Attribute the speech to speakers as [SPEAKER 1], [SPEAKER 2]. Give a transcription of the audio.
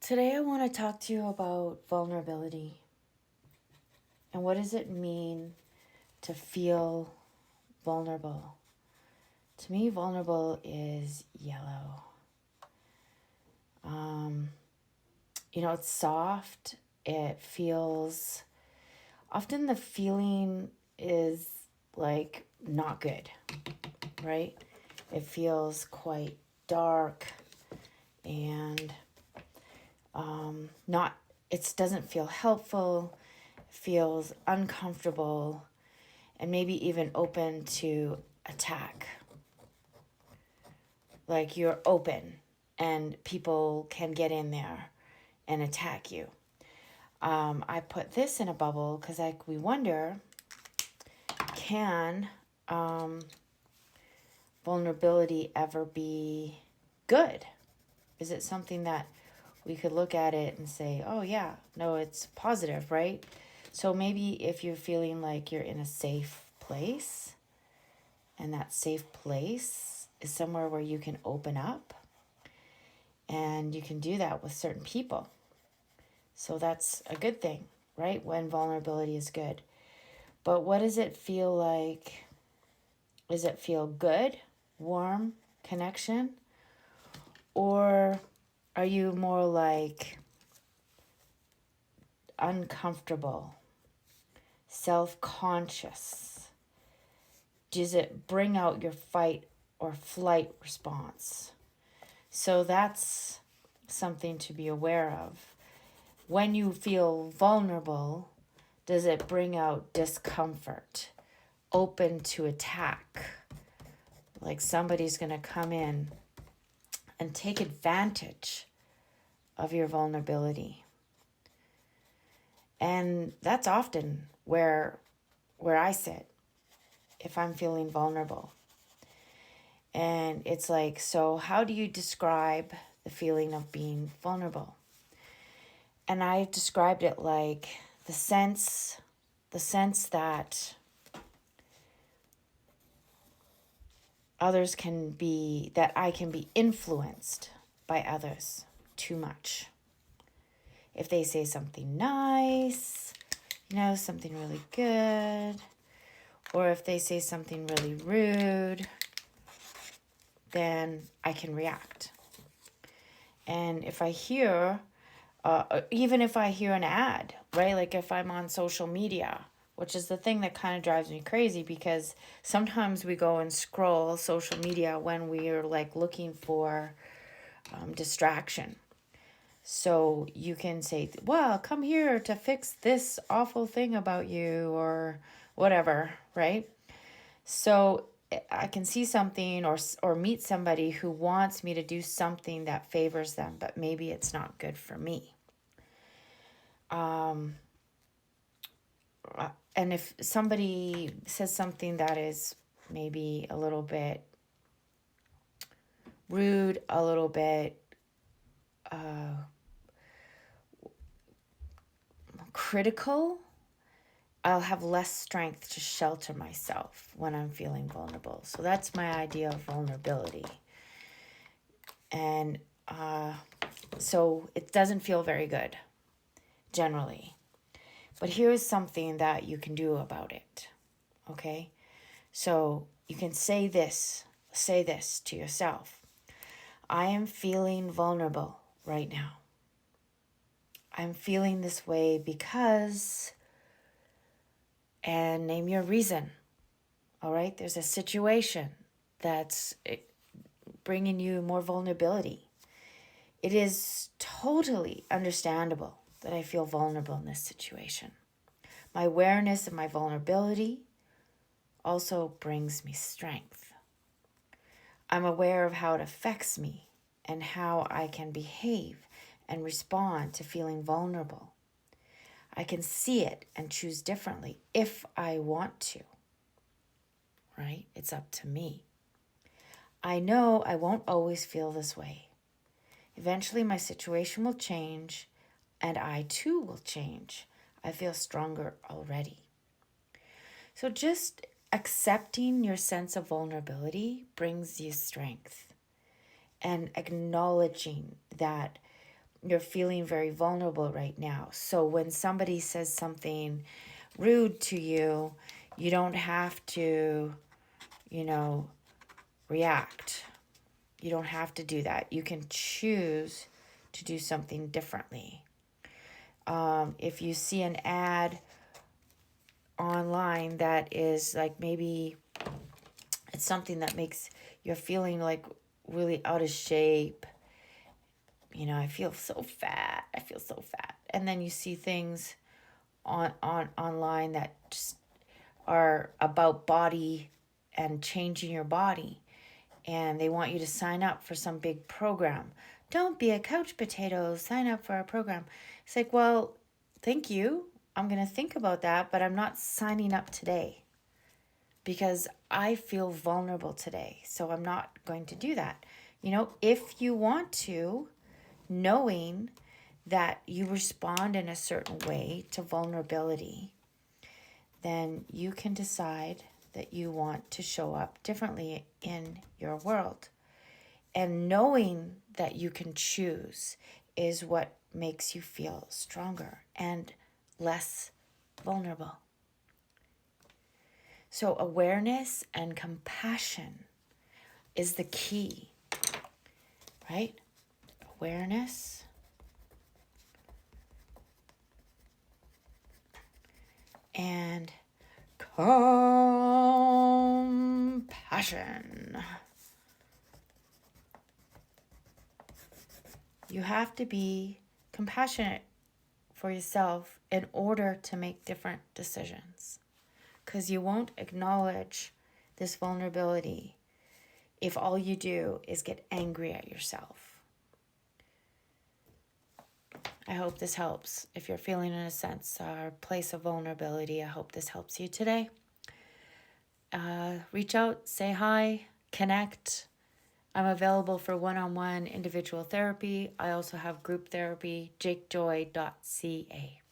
[SPEAKER 1] Today I want to talk to you about vulnerability and what does it mean to feel vulnerable. To me, vulnerable is yellow. It's soft. It feels, often the feeling is like not good, right? It feels quite dark and not, it doesn't feel helpful, feels uncomfortable, and maybe even open to attack. Like you're open and people can get in there and attack you. I put this in a bubble because we wonder, can vulnerability ever be good? Is it something that we could look at it and say, oh yeah, no, it's positive, right? So maybe if you're feeling like you're in a safe place, and that safe place is somewhere where you can open up, and you can do that with certain people. So that's a good thing, right? When vulnerability is good. But what does it feel like? Does it feel good, warm connection? Or are you more like uncomfortable, self-conscious? Does it bring out your fight or flight response? So that's something to be aware of. When you feel vulnerable, does it bring out discomfort, open to attack? Like somebody's going to come in and take advantage of your vulnerability. And that's often where I sit if I'm feeling vulnerable. And it's like, so how do you describe the feeling of being vulnerable? And I described it like the sense that I can be influenced by others too much. If they say something nice, something really good, or if they say something really rude, then I can react. And if I hear, even if I hear an ad, right? Like if I'm on social media, which is the thing that kind of drives me crazy, because sometimes we go and scroll social media when we are like looking for distraction. So you can say, well, come here to fix this awful thing about you or whatever, right? So I can see something or meet somebody who wants me to do something that favors them, but maybe it's not good for me. And if somebody says something that is maybe a little bit rude, a little bit critical, I'll have less strength to shelter myself when I'm feeling vulnerable. So that's my idea of vulnerability. And so it doesn't feel very good, generally. But here's something that you can do about it, okay? So you can say this to yourself. I am feeling vulnerable right now. I'm feeling this way because, and name your reason, all right? There's a situation that's bringing you more vulnerability. It is totally understandable that I feel vulnerable in this situation. My awareness of my vulnerability also brings me strength. I'm aware of how it affects me and how I can behave and respond to feeling vulnerable. I can see it and choose differently if I want to, right? It's up to me. I know I won't always feel this way. Eventually my situation will change and I too will change. I feel stronger already. So just accepting your sense of vulnerability brings you strength, and acknowledging that you're feeling very vulnerable right now. So when somebody says something rude to you, you don't have to, react. You don't have to do that. You can choose to do something differently. If you see an ad online that is like, maybe it's something that makes you're feeling like really out of shape. I feel so fat. I feel so fat. And then you see things online that just are about body and changing your body. And they want you to sign up for some big program. Don't be a couch potato. Sign up for our program. It's like, well, thank you. I'm going to think about that, but I'm not signing up today because I feel vulnerable today. So I'm not going to do that. If you want to, knowing that you respond in a certain way to vulnerability, then you can decide that you want to show up differently in your world. And knowing that you can choose is what makes you feel stronger and less vulnerable. So awareness and compassion is the key, right? Awareness and compassion. You have to be compassionate for yourself in order to make different decisions, because you won't acknowledge this vulnerability if all you do is get angry at yourself. I hope this helps. If you're feeling in a sense or place of vulnerability, I hope this helps you today. Reach out, say hi, connect. I'm available for one-on-one individual therapy. I also have group therapy, jakejoy.ca.